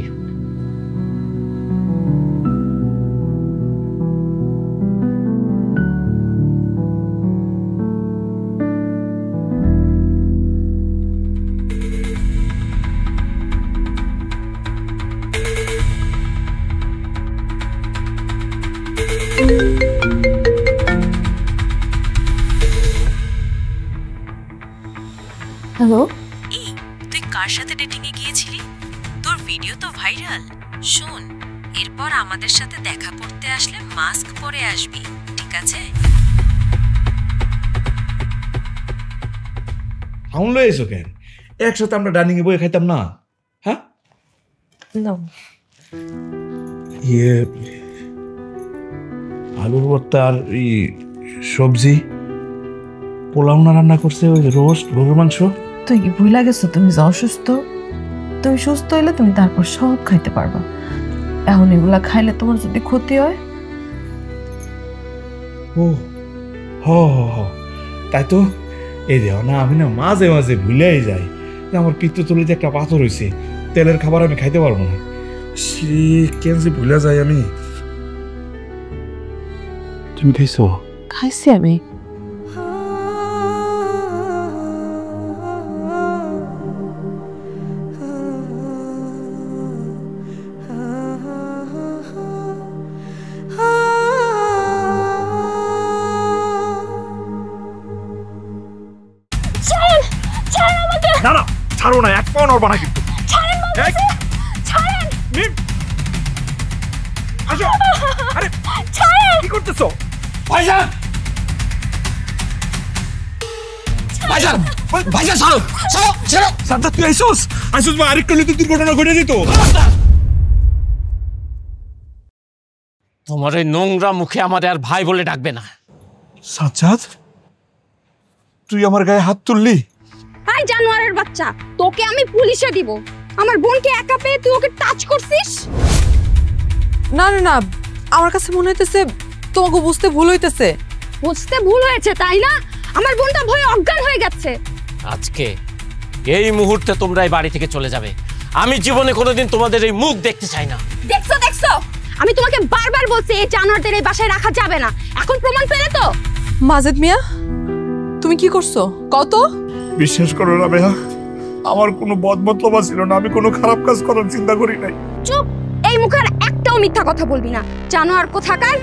হ্যালো, এই তুই কার সাথে ডেটিং এ গিয়েছিলি? তোর ভিডিও তো ভাইরাল। শোন, এরপর আমাদের সাথে দেখা করতে আসলে মাস্ক পরে আসবি, ঠিক আছে? ফাউন লয়ে এসো কেন? একসাথে আমরা ডাইনিং এ বসে খাইতাম না? হ্যাঁ, আলুর ভর্তা আর এই সবজি, পোলাও না রান্না করছে, ওই রোস্ট, গরুর মাংস। তুই কি ভুলে গেছো তুমি যে অসুস্থ? তুমি সুস্থ হইলে তুমি তারপর সব খাইতে পারবা। এখন এগুলা খাইলে তোমার যদি ক্ষতি হয়। ও হ হ হ, তাই তো। এই দেহ না, আমি না মাঝে মাঝে ভুলেই যাই যে আমার পিত্তথলিতে একটা পাথর হয়েছে, তেলের খাবার আমি খাইতে পারবো না। কেন যে ভুলে যাই আমি। তুমি খাইছো? খাইছি আমি। না না, ছাড়ো না, এক পাও নড়বা না কিন্তু। আসো। আরে কি করতেছো? ভাইজান, ভাইজান, ভাইজান ছাড়ো, ছাড়ো, ছাড়ো। সাজ্জাদ, তুই আইসোস? আইসোস বা আরেকটা হলে তো দুর্ঘটনা ঘটে যেত। তোমার ওই নোংরা মুখে আমার আর ভাই বলে ডাকবে না। সাজ্জাদ, তুই আমার গায়ে হাত তুললি? হাই জানোয়ারের বাচ্চা, তোকে আমি পুলিশে দিব। আমার বোনকে একা পেয়ে তুই ওকে টাচ করছিস? না না না, আমার কাছে মনে হইতেছে তোমাকে বুঝতে ভুল হইতেছে। বুঝতে ভুল হয়েছে তাই না? আমার বোনটা ভয়ে অজ্ঞান হয়ে গেছে। আজকে এই মুহূর্তে তোমরা এই বাড়ি থেকে চলে যাবে। আমি জীবনে কোনোদিন তোমাদের এই মুখ দেখতে চাই না। দেখছো দেখছো, আমি তোমাকে বারবার বলছি এই জানোয়ারদের এই বাসায় রাখা যাবে না। এখন প্রমাণ পেলে তো? মাজেদ মিয়া, তুমি কি করছো কত? বিশ্বাস করো না ভাইয়া, আমার কোনো বদমতলব ছিল না, আমি কোনো খারাপ কাজ করার চিন্তা করি নাই। চুপ, এই মুখের একটাও মিথ্যা কথা বলবি না। জানোয়ার কোথাকার,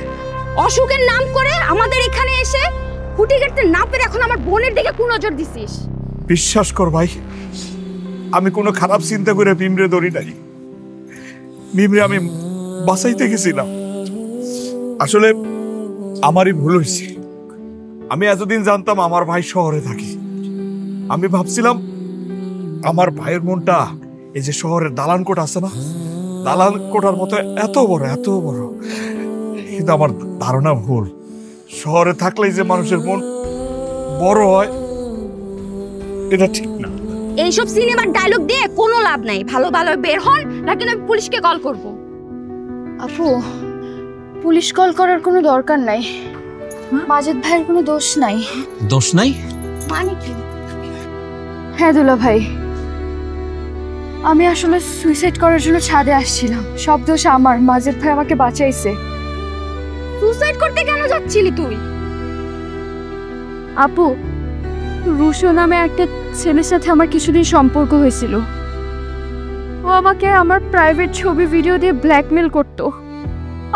অসুখের নাম করে আমাদের এখানে এসে ফুটি কাটতে না পেরে এখন আমার বোনের দিকে কোন নজর দিছিস? বিশ্বাস কর ভাই, আমি কোনো খারাপ চিন্তা করে মিমরে ধরি নাই। মিমরে আমি বাঁচাইতে গেছিলাম। আসলে আমারই ভুল হয়েছে। আমি এতদিন জানতাম আমার ভাই শহরে থাকে। আমি ভাবছিলাম আমার ভাইয়ের মনটা এই যে শহরের দালান কোট আছে না, দালান কোটার মতো এত বড় এত বড়। কিন্তু আমার ধারণা ভুল। শহরে থাকলেই যে মানুষের মন বড় হয় এটা ঠিক না। এইসব সিনেমার ডায়লগ দিয়ে কোনো লাভ নাই। ভালো ভালো বের হন, নাকি আমি পুলিশকে কল করব। আপু, পুলিশ কল করার কোনো দরকার নাই। মাজেদ ভাইয়ের কোনো দোষ নাই। দোষ নাই মানে কি? হ্যাঁ দুলা ভাই, আমি আসলে সুইসাইড করার জন্য ছাদে আসছিলাম। সব দোষ আমার। মাজেদ ভাই আমাকে বাঁচাইছে। সুইসাইড করতে কেন যাচ্ছিলি তুই? আপু, রুশো নামে একটা ছেলের সাথে আমার কিছুদিন সম্পর্ক হয়েছিল। ও আমাকে আমার প্রাইভেট ছবি ভিডিও দিয়ে ব্ল্যাকমেল করতো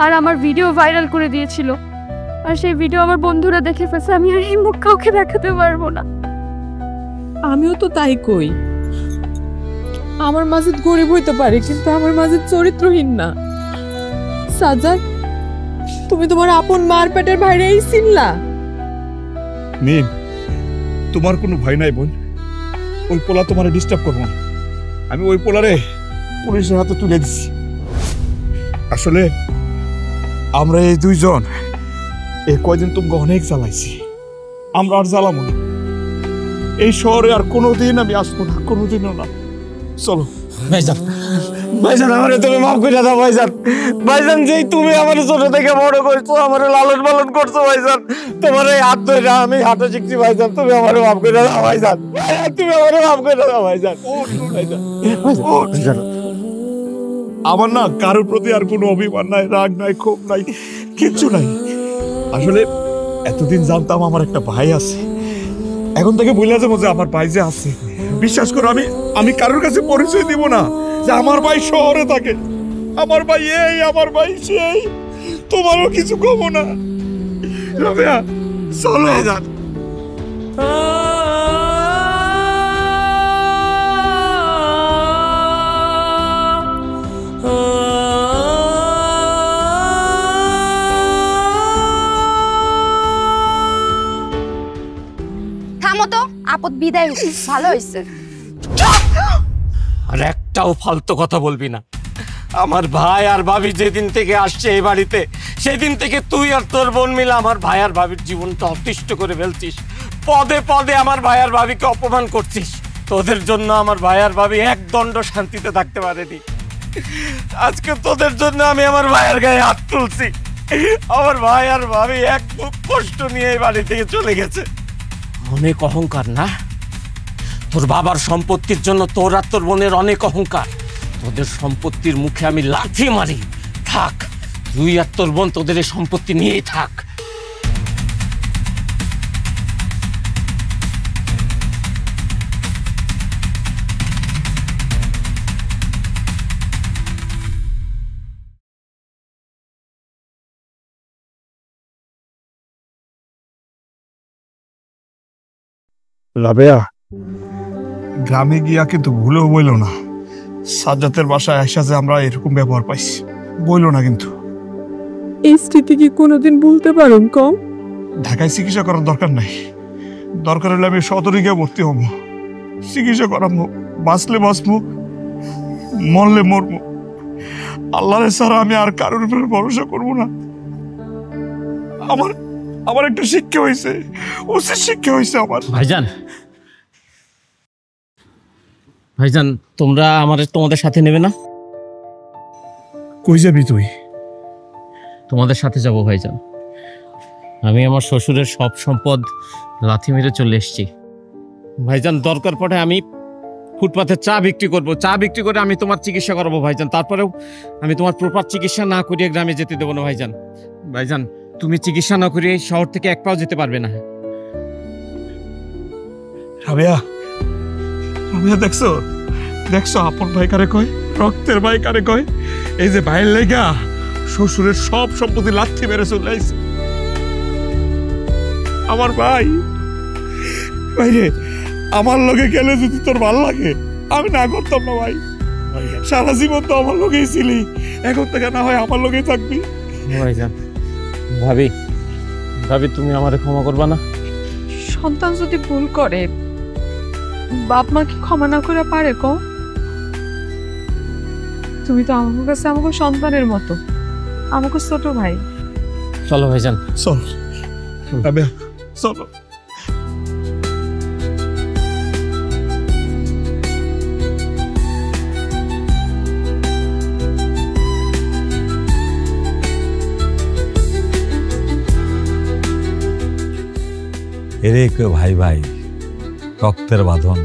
আর আমার ভিডিও ভাইরাল করে দিয়েছিল। আর সেই ভিডিও আমার বন্ধুরা দেখে ফেলছে। আমি আর এই মুখ কাউকে দেখাতে পারবো না। আমিও তো তাই কই। আমার মাজেদ গরিব হইতে পারে, কিন্তু আমার মাজেদ চরিত্রহীন না। সাজ্জাদ, তুমি তোমার আপন মার পেটের ভাইরে এই চিনলা? মিম, তোমার কোনো ভয় নাই বোন। ওই পোলা তোমারে ডিস্টার্ব করবো না। আমি ওই পোলারে পুলিশের হাতে তুলে দিছি। আসলে আমরা এই দুইজন এই কয়দিন তোমাকে অনেক জ্বালাইছি। আমরা আর জ্বালাবো না। এই শহরে আর কোনোদিন আমি আসবো না, কোনোদিনও না। চলো ভাইজান, ভাইজান আমারে তুমি মাফ করে দাও ভাইজান। ভাইজান, যেই তুমি আমার ছোট থেকে বড় করছো, আমার লালন পালন করছো ভাইজান, তোমার এই হাত ধরে আমি হাঁটা শিখছি ভাইজান। তুমি আমারে মাফ করে দাও ভাইজান। তুমি আমারে মাফ করে দাও ভাইজান। আমার না কারোর প্রতি আর কোনো অভিমান নাই, রাগ নাই, ক্ষোভ নাই, কিচ্ছু নাই। আসলে এতদিন জানতাম আমার একটা ভাই আছে। এখন থেকে বুঝলা যাবো যে আমার ভাই যে আছে। বিশ্বাস করো, আমি কারোর কাছে পরিচয় দিব না যে আমার ভাই শহরে থাকে, আমার ভাই এই, আমার ভাই সেই। তোমারও কিছু কমো না। রাবেয়া, চলো যান। থামো তো, আপদ বিদায় হইছে। ভালো হইছে। আর একটাও ফালতু কথা বলবি না। আমার ভাই আর ভাবি যেদিন থেকে আসছে এই বাড়িতে, সেদিন থেকে তুই আর তোর বোন মিলে আমার ভাই আর ভাবির জীবনটা অতিষ্ঠ করে ফেলছিস। পদে পদে আমার ভাই আর ভাবিকে অপমান করছিস। তোদের জন্য আমার ভাই আর ভাবি এক দণ্ড শান্তিতে থাকতে পারেনি। আজকে তোদের জন্য আমি আমার ভাইয়ের গায়ে হাত তুলছি। আমার ভাই আর ভাবি এক বুক কষ্ট নিয়ে এই বাড়ি থেকে চলে গেছে। অনেক অহংকার না? তোর বাবার সম্পত্তির জন্য তোর আর তোর বোনের অনেক অহংকার। তোদের সম্পত্তির মুখে আমি লাথি মারি। থাক, তুই আর তোর বোন তোদের এই সম্পত্তি নিয়েই থাক। রাবেয়া, গ্রামে গিয়া কিন্তু ভুলেও বইল না সাজ্জাদের বাসায় আসা যে আমরা এরকম ব্যবহার পাইছি। বইল না কিন্তু। এই স্মৃতি কি কোনোদিন ভুলতে পারো? কম ঢাকায় চিকিৎসা করার দরকার নাই। দরকার হলে আমি সদরে গিয়ে ভর্তি হব, চিকিৎসা করাবো। বাঁচলে বাঁচবো, মরলে মরবো। আল্লাহরে ছাড়া আমি আর কারোর উপরে ভরসা করবো না। আমার আমার একটা শিক্ষা হয়েছে, উচিত শিক্ষা হয়েছে আমার। ভাইজান, ভাইজান তোমরা তোমাদের সাথে নেবে না? কই যাবি তুই? তোমাদের সাথে যাব ভাইজান। আমি আমার শ্বশুরের সব সম্পদ লাথি মেরে চলে এসেছি ভাইজান। দরকার পড়ে আমি ফুটপাথে চা বিক্রি করব, চা বিক্রি করে আমি তোমার চিকিৎসা করবো ভাইজান। তারপরেও আমি তোমার প্রপার চিকিৎসা না করিয়ে গ্রামে যেতে দেবো না ভাইজান। ভাইজান তুমি চিকিৎসা না করিয়ে শহর থেকে এক পাও যেতে পারবে না। রাবেয়া, রাবেয়া দেখছো দেখছো আপন ভাই কারে কয়, রক্তের ভাই কারে কয়? এই যে ভাইয়ের লেগা শ্বশুরের সব সম্পত্তি লাথি মেরে চলে আইছে আমার ভাই। ভাইরে, আমার লগে গেলে যদি তোর ভাল লাগে আমি না করতাম না ভাই। সারা জীবন তো আমার লগেই ছিলি, এখন থেকে না হয় আমার লগেই থাকবি। ভাইজান, ভাবি ভাবি তুমি আমারে ক্ষমা করবা না? সন্তান যদি ভুল করে বাপ মা কি ক্ষমা না করে পারে? কো তুমি তো আমার কাছে আমাকে সন্তানের মতো, আমাকে ছোট ভাই। চলো ভাইজান, চল চলো। এরে কেউ ভাই ভাই রক্তের বাঁধন